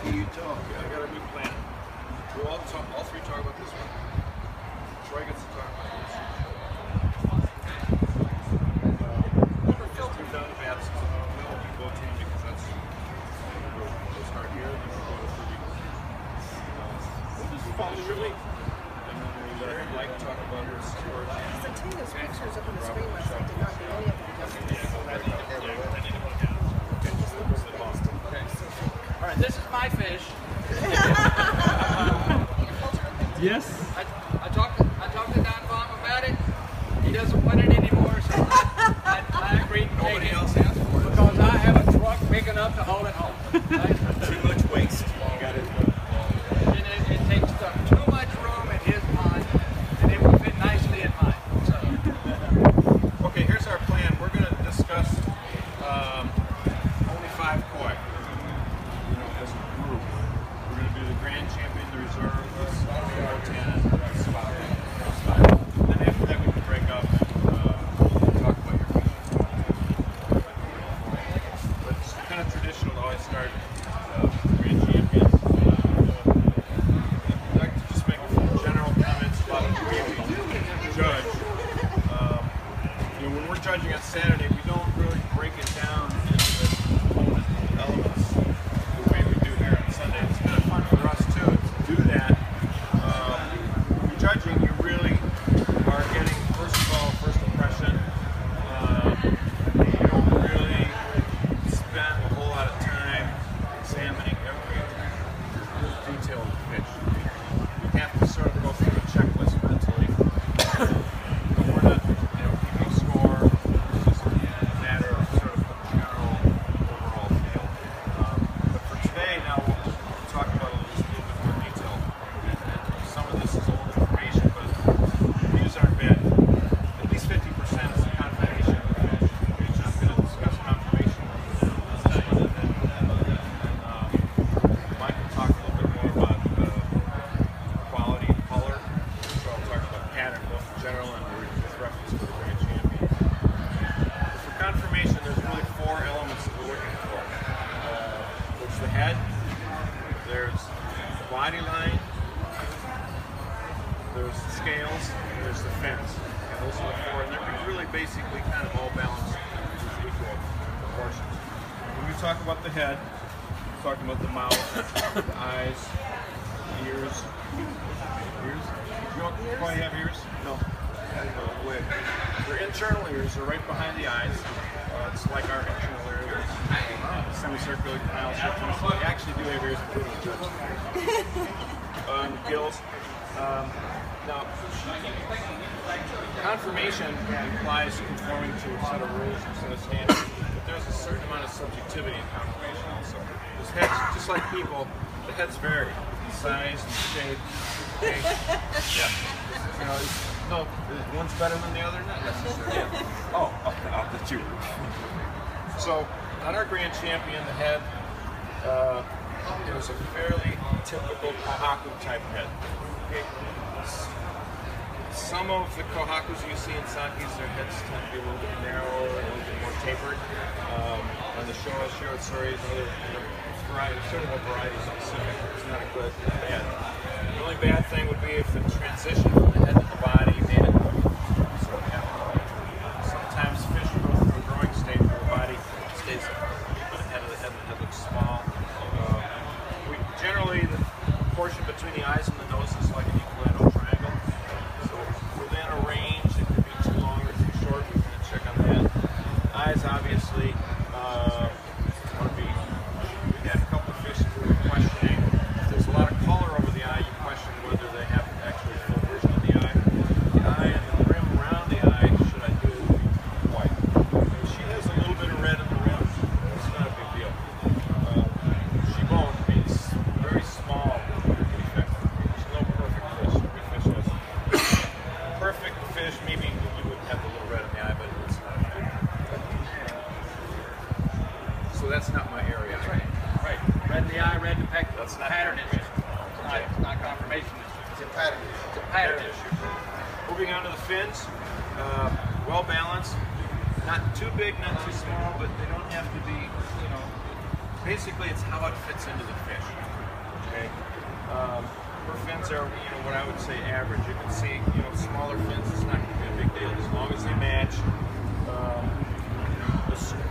You talk. I got a new plan. We'll all three talk about this one. Troy gets to talk about this. Just move down to bats. We'll be both team because that's we'll start here and then we'll go to 3 weeks. We'll just follow your lead. And then we'll let Mike talk about his sport. Because I tell you those pictures up on the screen last night did not do any of them. All right, this is my fish. Yes. I talked to Don Baum about it. He doesn't want it anymore, so I agreed to take Nobody it. else asked for it. Because I have a truck big enough to haul it home. Too much waste. You got it. And it takes up too much room in his pond, and it will fit nicely in mine. So. Okay, here's our plan. We're going to discuss only 5 koi. As a group. We're going to do the Grand Champion, the Reserve, the 10, and the spot. Then after that we can break up and talk about your feelings. But it's kind of traditional to always start Grand Champions. I'd like to just make a few general comments about the way we judge. When we're judging on Saturday, we don't really break it down into the component elements the way we do here on Sunday. It's kind of fun for us too to do that. Judging, you really are getting, first of all, first impression. You don't really spend a whole lot of time examining every detail of the pitch. You have to sort of go through a checklist mentally. But we're not, keeping score. It's just a matter of sort of general overall feel. But for today, now we'll talk about a little bit more detail. Some of this is old information, but views aren't bad. At least 50% is a confirmation. We're just going to discuss confirmation. Mike will talk a little bit more about quality and color. So I'll talk about pattern both in general and with reference to the Grand Champion. For confirmation, there's really 4 elements that we're looking for. There's the head, there's the body line, there's the scales, and there's the fins. And those are the 4, and they're really basically kind of all balanced with equal proportions. When we talk about the head, we're talking about the mouth, the eyes, ears. Ears? You don't quite have ears? No. Wait. Their internal ears are right behind the eyes. It's like our internal ears. Semicircular canal structure. So they actually do have ears, including the judge. Gills. Now, confirmation implies conforming to a set of rules and a set of standards, but there's a certain amount of subjectivity in confirmation also. Because heads, just like people, the heads vary in size and shape. Okay? Yeah. No, one's better than the other? Not necessarily. Yeah. Oh, the two. So, on our Grand Champion, the head is a fairly typical Kohaku type head. Okay. Some of the Kohakus you see in Sakis, their heads tend to be a little bit narrower, a little bit more tapered. On the Showa Shiratsuri, variety, sort of a variety specific. It's not a good bad. The only bad thing would be if the transition from the head to the body made it sort of happen. Sometimes fish go through a growing state where the body stays on the head of the head, and the head looks small. Generally, the portion between the eyes and the nose is like an equilateral triangle. So within a range, it could be too long or too short. We can check on that. Eyes, obviously, want to be. We had a couple of fish we were questioning. If there's a lot of color over the eye, you question whether they have actually a full version of the eye. The eye and the rim around the eye, should I do white? She has a little bit of red in the rim. It's not a big deal. She won't. It's very small defect. There's no perfect fish. Every fish has perfect fish. Maybe you would have a little red in the eye, but it's not. So that's not my area. That's right. Right. Red in the eye, red in the peck. That's not pattern issue. It's not confirmation issue. It's a pattern. It's a pattern issue. Moving on to the fins. Well balanced. Not too big, not too small, but they don't have to be, basically it's how it fits into the fish. say average. You can see, you know, smaller fins, it's not going to be a big deal as long as they match.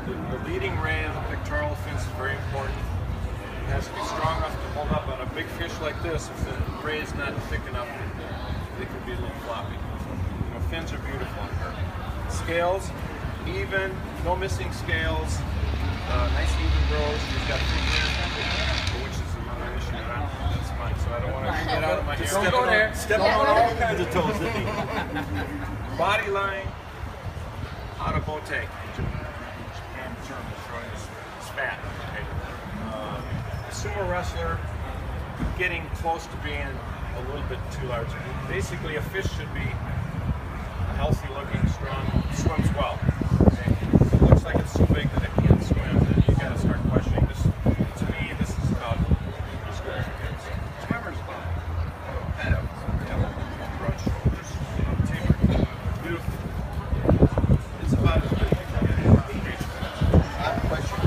The leading ray of the pectoral fins is very important. It has to be strong enough to hold up on a big fish like this. If the ray is not thick enough, they could be a little floppy. You know, fins are beautiful on her. Scales, even, no missing scales. Nice even rows. She's got thick hair, which is another issue. That's mine, so I don't want to get out of my hair. Don't go there. Step on all kinds of toes, didn't he? Body line, out of bow take. Japan term is showing is fat. Okay. Sumo wrestler getting close to being a little bit too large. Basically, a fish should be a healthy looking, strong, swims well. Okay? If it looks like it's so big that it can't swim, then you got to start questioning this. To me, this is about as good as it gets. Swimmers, kind of, broad shoulders, tapered, beautiful. It's about as good as you can get. I have a question.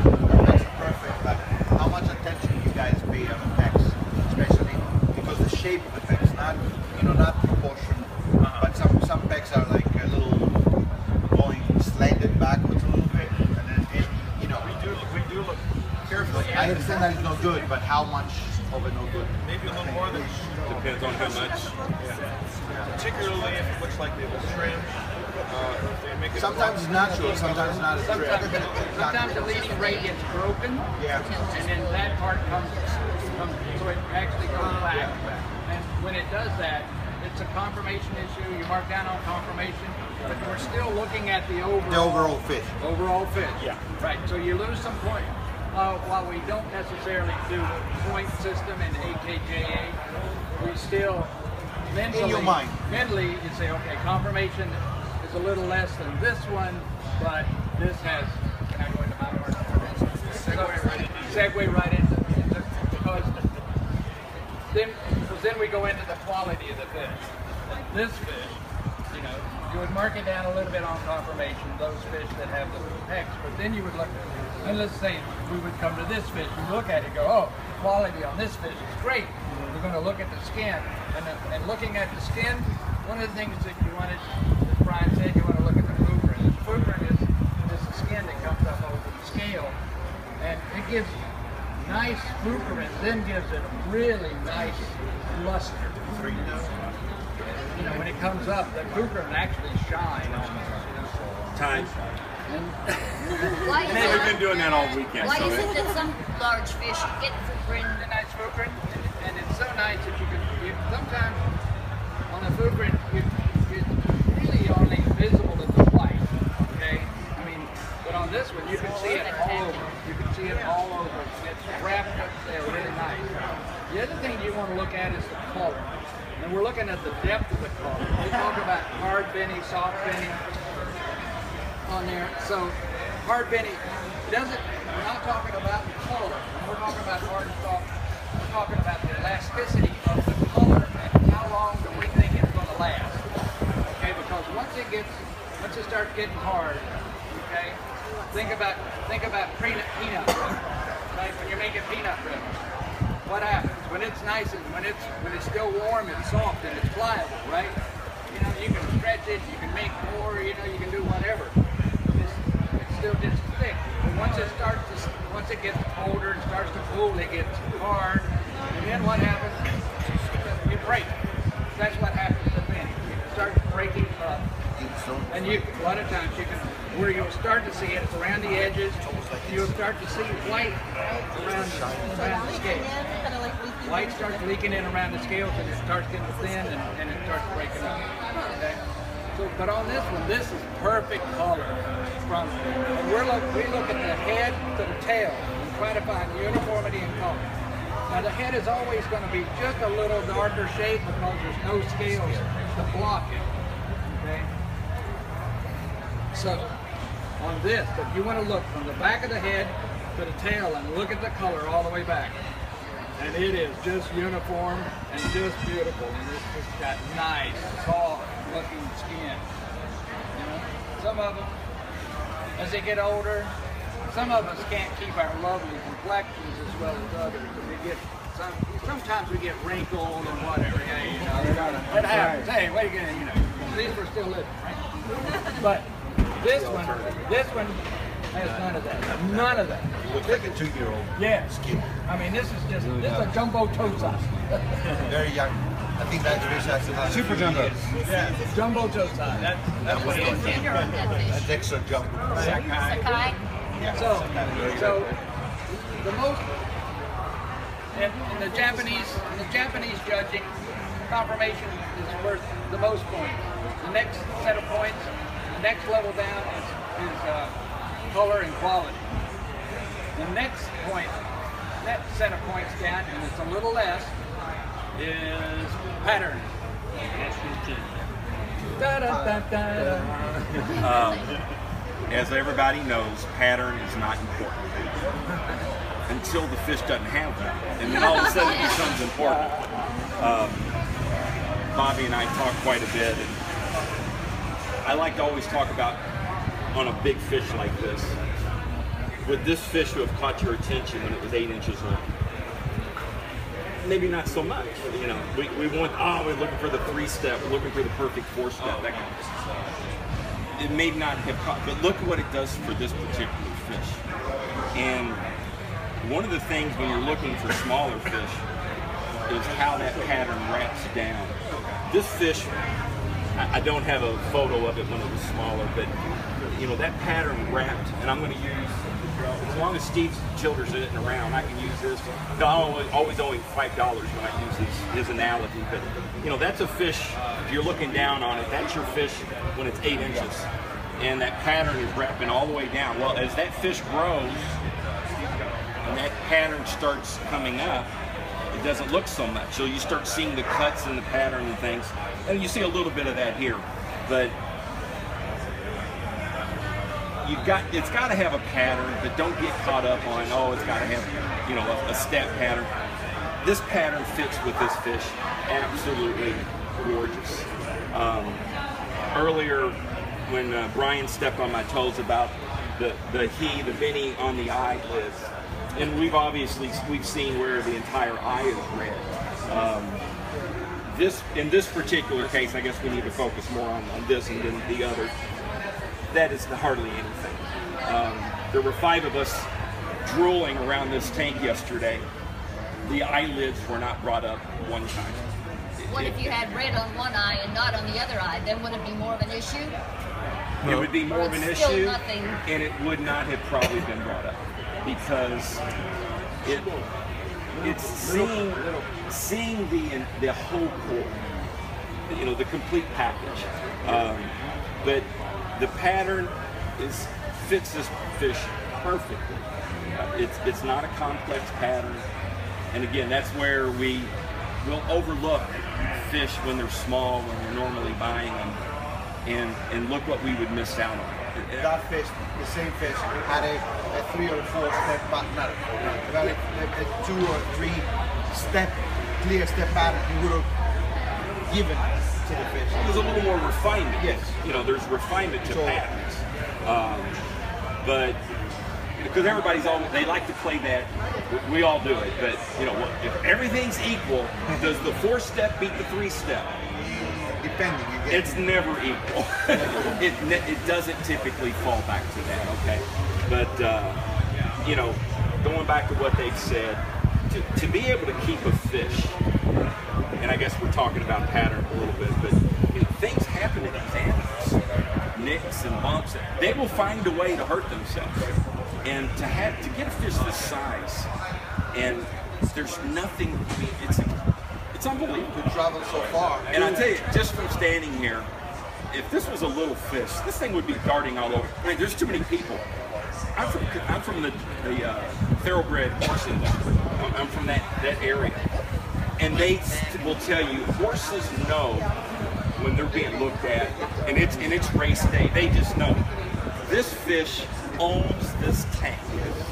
That's perfect, but how much attention you guys pay on the pecs, especially because the shape of the pecs, not not proportion, but some pecs are like a little going slanted backwards a little bit, and then we do look carefully. I understand that it's no good, but how much of it no good? Maybe a little more than Depends on how much. particularly if it looks like they will trim. If they make it Sometimes it's natural, sometimes not as good. Sometimes the leading ray gets broken, Yeah. and then that part comes so it actually goes back. And when it does that, it's a confirmation issue. You mark down on confirmation, but we're still looking at the overall. The overall fish. Overall fish. Yeah. Right. So you lose some point. While we don't necessarily do the point system in AKJA, we still mentally, In your mind. mentally you say, okay, confirmation is a little less than this one, but this has. Can I go into my word? Segue right into because then we go into the quality of the fish. This fish, you would mark it down a little bit on confirmation, those fish that have the pecs, but then you would look, and let's say we would come to this fish, we look at it and go, oh, quality on this fish is great. We're going to look at the skin, and looking at the skin, one of the things that you wanted, as Brian said, you want to look at the flukerin. The flukerin is the skin that comes up over the scale, and it gives nice flukerin, then gives it a really nice luster. When it comes up, the flukerin actually shine almost. Time. Why And we've been doing that all weekend. Why so is it that some large fish get flukerin? The nice flukerin, and it's so nice that sometimes on the flukerin, it's really only visible in the white, okay? I mean, but on this one, you can see it all over. You can see it all over. It's wrapped up there really nice. The other thing you want to look at is the color. And we're looking at the depth of the color. We talk about hard benny, soft benny on there. So hard benny we're not talking about the color. When we're talking about hard and soft, we're talking about the elasticity of the color and how long do we think it's going to last. Okay, because once it starts getting hard, okay, think about peanut butter, right? When you're making peanut butter, what happens? When it's nice and when it's still warm and soft and it's pliable, right? You can stretch it, you can make more, you can do whatever. It's still just thick. But once it gets colder and starts to cool, it gets hard. And then what happens? You break. That's what happens to benny. It starts breaking up. And a lot of times where you'll start to see it around the edges, you'll start to see white around the scales. White starts leaking in around the scales and it starts getting thin and it starts breaking up. Okay? So, but on this one, this is perfect color. We look at the head to the tail and try to find uniformity in color. Now the head is always going to be just a little darker shade because there's no scales to block it. Okay? So on this, but you want to look from the back of the head to the tail and look at the color all the way back. And it is just uniform and just beautiful. And it's just got nice, soft looking skin. Some of them, as they get older, some of us can't keep our lovely complexions as well as others. sometimes we get wrinkled and whatever. Yeah, you know, that happens. Hey, what are you gonna, you know? These were still living, right? But this one has none of that. None of that. Looks like a 2-year-old. Yeah. I mean, this is a jumbo toe size. Very young. I think that fish has another Super few jumbo. years. Yeah, jumbo toe size. That's what it is. That's extra jumbo. Sakai. So the most in the Japanese judging, confirmation is worth the most points. The next set of points, the next level down is color and quality. The next set of points down, and it's a little less, is pattern. As everybody knows, pattern is not important until the fish doesn't have that, and then all of a sudden it becomes important. Bobby and I talk quite a bit, and I like to always talk about on a big fish like this. Would this fish have caught your attention when it was 8 inches long? Maybe not so much. You know, we want, we're looking for the 3-step, we're looking for the perfect 4-step, that kind of stuff. It may not have caught, but look at what it does for this particular fish. And one of the things when you're looking for smaller fish is how that pattern wraps down. This fish, I don't have a photo of it when it was smaller, but you know, that pattern wrapped, and I'm going to use, as long as Steve Childers isn't around, I can use this. I always owe him $5 when I use his analogy, but you know, that's a fish, if you're looking down on it, that's your fish when it's 8 inches. And that pattern is wrapping all the way down. Well, as that fish grows, and that pattern starts coming up, it doesn't look so much. So you start seeing the cuts in the pattern and things, and you see a little bit of that here. But it's got to have a pattern, but don't get caught up on, it's got to have, you know, a step pattern. This pattern fits with this fish absolutely gorgeous. Earlier, when Brian stepped on my toes about the Benny on the eyelids, and we've seen where the entire eye is red. In this particular case, I guess we need to focus more on this and then the other. That is hardly anything. There were 5 of us drooling around this tank yesterday. The eyelids were not brought up one time. What if you had red on one eye and not on the other eye? Then would it be more of an issue? It would be more of an It's still issue, nothing. and it would not have probably been brought up because it's seeing the whole core, you know, the complete package. But the pattern fits this fish perfectly. It's not a complex pattern, and again, that's where we will overlook fish when they're small, when we're normally buying them, and look what we would miss out on. That fish, the same fish, had a 3 or 4 step pattern, about a 2 or 3 step, clear step pattern you would have given to the fish. There's a little more refinement. Yes. You know, there's refinement to patterns. But because they like to play that, we all do it, but you know, if everything's equal, does the 4-step beat the 3-step? Depending, it's never equal. it doesn't typically fall back to that, okay? But you know, going back to what they've said, to be able to keep a fish, and I guess we're talking about pattern a little bit, but you know, things happen to these animals, nicks and bumps. They will find a way to hurt themselves, and to get a fish this size, and there's nothing. I mean, it's unbelievable. To travel so far. And I tell you, just from standing here, if this was a little fish, this thing would be darting all over. I mean, there's too many people. I'm from the thoroughbred horse industry. I'm from that area. And they will tell you, horses know when they're being looked at, and it's race day. They just know. This fish owns this tank.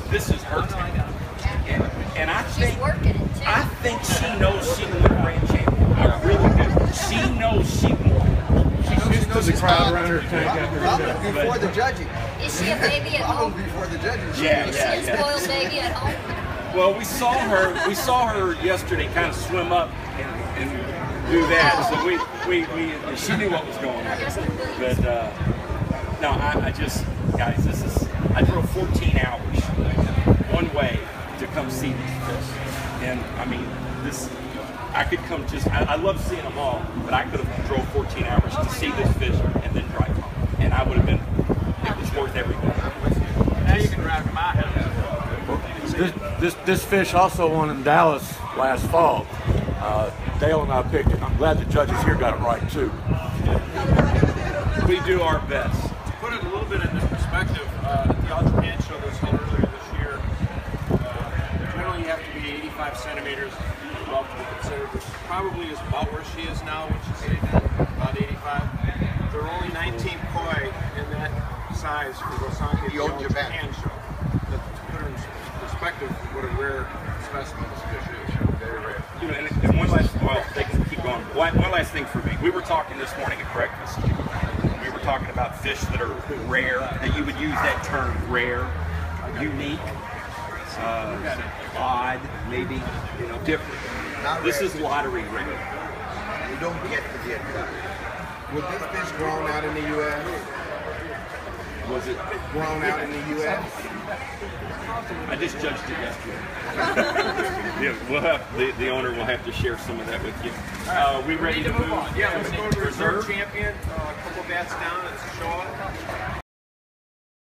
This is her tank. And I think she knows she won grand champion. I really do. She knows she won. She's used to the crowd around her tank after Probably before the judging. Is she a baby at home? Before the judging. Yeah, Is she a spoiled baby at home? Well, we saw her yesterday kind of swim up and do that. So she knew what was going on. But no, I just, guys, I drove 14 hours one way to come see these fish. And I mean, I could come I love seeing them all, but I could have drove 14 hours to see this fish and then drive home. And I would have been, it was worth every minute. Now you can drive to my house. This fish also won in Dallas last fall. Dale and I picked it. I'm glad the judges here got it right too. We do our best. To put it a little bit into perspective, at the All Japan show that was held earlier this year, generally you have to be 85 centimeters above to be considered, which probably is about where she is now, which is about 85. There are only 19 koi in that size for Rosanke at the All Japan show. To put her in perspective, what a rare specimen this fish is. Very rare. You know, and one last, well, they can keep going. One last thing for me. We were talking this morning at breakfast. We were talking about fish that are rare, that you would use that term rare, unique, odd, maybe, different. This is lottery rare. You don't get to the end. Was this fish grown out in the U.S.? Was it Grown out in the U.S.? I just judged it yesterday. Yeah, we'll have the owner will have to share some of that with you. We ready to move on? Yeah, let's go to the reserve champion. A couple bats down. It's Shaw.